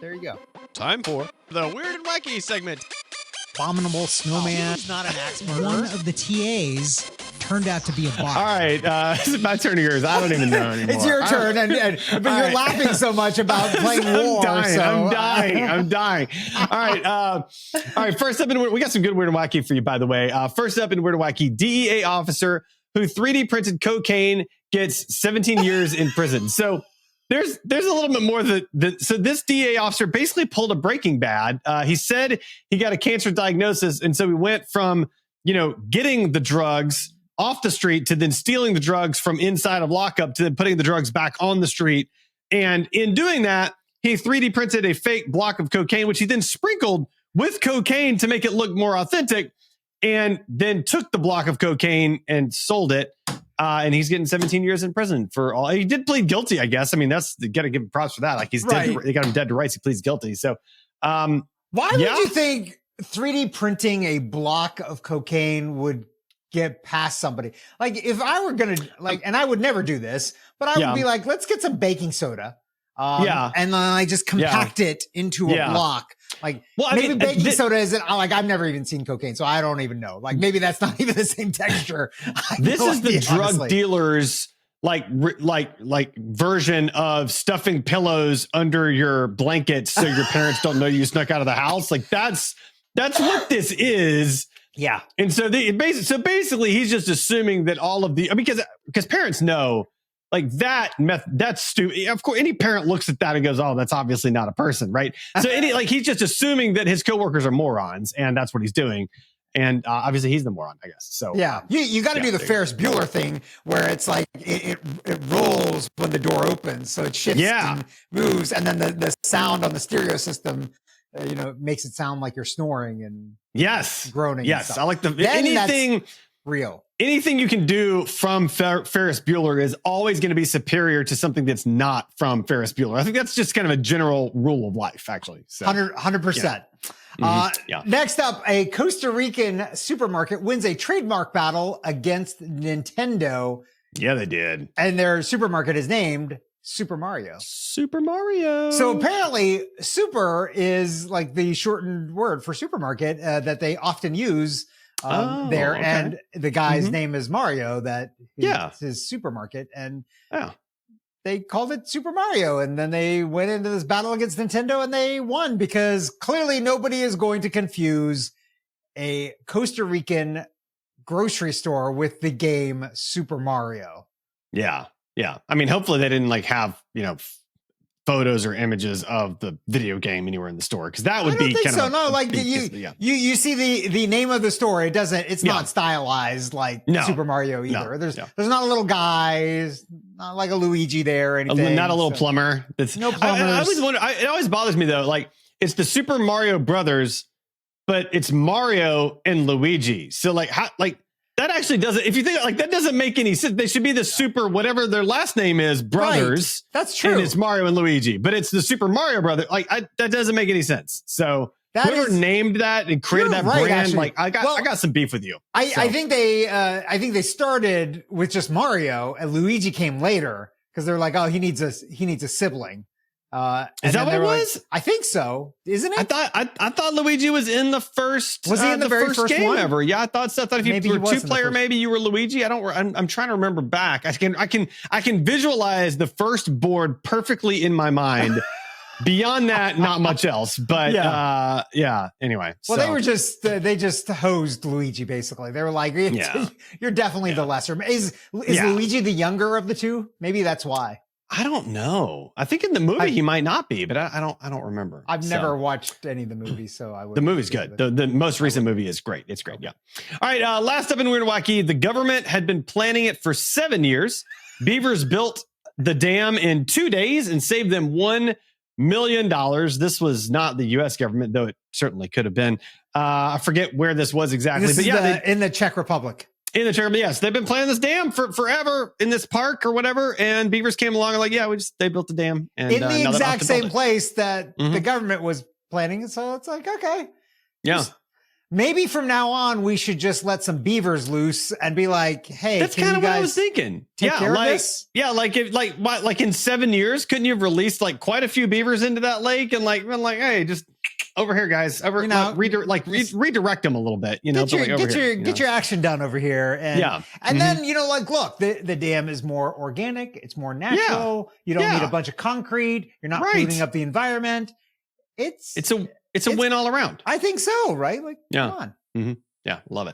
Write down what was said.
there you go. Time for the Weird and Wacky segment. Abominable snowman. He's not an axe murderer. One of the TAs turned out to be a bot. All right, this is my turn or yours. I don't even know anymore. It's your turn, but you're laughing so much about playing war. I'm dying. All right. First up, we got some good Weird and Wacky for you, by the way. First up in Weird and Wacky, DEA officer who 3D printed cocaine gets 17 years in prison. So there's a little bit more so this DEA officer basically pulled a Breaking Bad. He said he got a cancer diagnosis, and so he went from getting the drugs off the street to then stealing the drugs from inside of lockup to then putting the drugs back on the street. And in doing that, he 3D printed a fake block of cocaine, which he then sprinkled with cocaine to make it look more authentic, and then took the block of cocaine and sold it. And he's getting 17 years in prison for all. He did plead guilty, I guess. I mean, you got to give him props for that. Like he's dead. They got him dead to rights. He pleads guilty. So, why would you think 3D printing a block of cocaine would get past somebody? Like if I were going to and I would never do this, but I would be like, let's get some baking soda. And then I just compact it into a block. Like maybe baking soda isn't I've never even seen cocaine, so I don't even know. Like maybe that's not even the same texture. This is the drug dealers like version of stuffing pillows under your blankets so your parents don't know you snuck out of the house. Like that's what this is. Yeah. And so basically he's just assuming that all of because parents know like that's stupid. Of course, any parent looks at that and goes, "Oh, that's obviously not a person," right? So he's just assuming that his coworkers are morons, and that's what he's doing. And obviously, he's the moron, I guess. So yeah, you got to do the Ferris Bueller thing where it's like it rolls when the door opens, so it shifts and moves, and then the sound on the stereo system, makes it sound like you're snoring and groaning. Yes, and I like anything real. Anything you can do from Ferris Bueller is always going to be superior to something that's not from Ferris Bueller. I think that's just kind of a general rule of life, actually. So, 100%. Next up, a Costa Rican supermarket wins a trademark battle against Nintendo. Yeah, they did. And their supermarket is named Super Mario. Super Mario. So apparently, super is like the shortened word for supermarket that they often use there. Okay. And the guy's name is Mario, it's his supermarket. And they called it Super Mario. And then they went into this battle against Nintendo and they won because clearly nobody is going to confuse a Costa Rican grocery store with the game Super Mario. Yeah. Yeah. I mean, hopefully they didn't have, photos or images of the video game anywhere in the store, because that would be kind of no, like you see the name of the store, it's not stylized like Super Mario either. There's not a little guy, not like a Luigi there or anything. Not a little plumber. No plumbers. I always wonder, it always bothers me though, like it's the Super Mario Brothers, but it's Mario and Luigi. So that actually doesn't, if you think that doesn't make any sense. They should be the super, whatever their last name is, brothers. Right. That's true. And it's Mario and Luigi, but it's the Super Mario brother. That doesn't make any sense. So whoever named that and created that brand, actually. I got some beef with you. I think they started with just Mario and Luigi came later because they're like, oh, he needs a sibling. Is that what it was? I think so. Isn't it? I thought Luigi was in the first. Was he in the very first game one? ever? Yeah, I thought so. I thought if you were two-player, maybe you were Luigi. I'm trying to remember back. I can visualize the first board perfectly in my mind. Beyond that, not much else. But anyway. Well, they just hosed Luigi basically. They were like, you're definitely the lesser. Is Luigi the younger of the two? Maybe that's why. I don't know. I think in the movie he might not be, but I don't remember. I've never watched any of the movies, so I would. The movie's good. The most recent movie is great. It's great. Yeah. All right. Last up in Weird and Wacky, the government had been planning it for 7 years. Beavers built the dam in 2 days and saved them $1 million. This was not the U.S. government, though it certainly could have been. I forget where this was exactly, but in the Czech Republic. In the Czech, yes, they've been planning this dam for forever in this park or whatever, and beavers came along and like, they built the dam and in the exact same place that the government was planning. So it's like, okay, Maybe from now on, we should just let some beavers loose and be like, "Hey, that's kind of what I was thinking." Take care of this? Like in 7 years, couldn't you have released like quite a few beavers into that lake and like been like, "Hey, just over here, guys, redirect them a little bit." Get your action done over here, and then look, the dam is more organic, it's more natural. You don't need a bunch of concrete. You're not polluting up the environment. It's a win all around. I think so, right? Like, come on. Yeah, love it.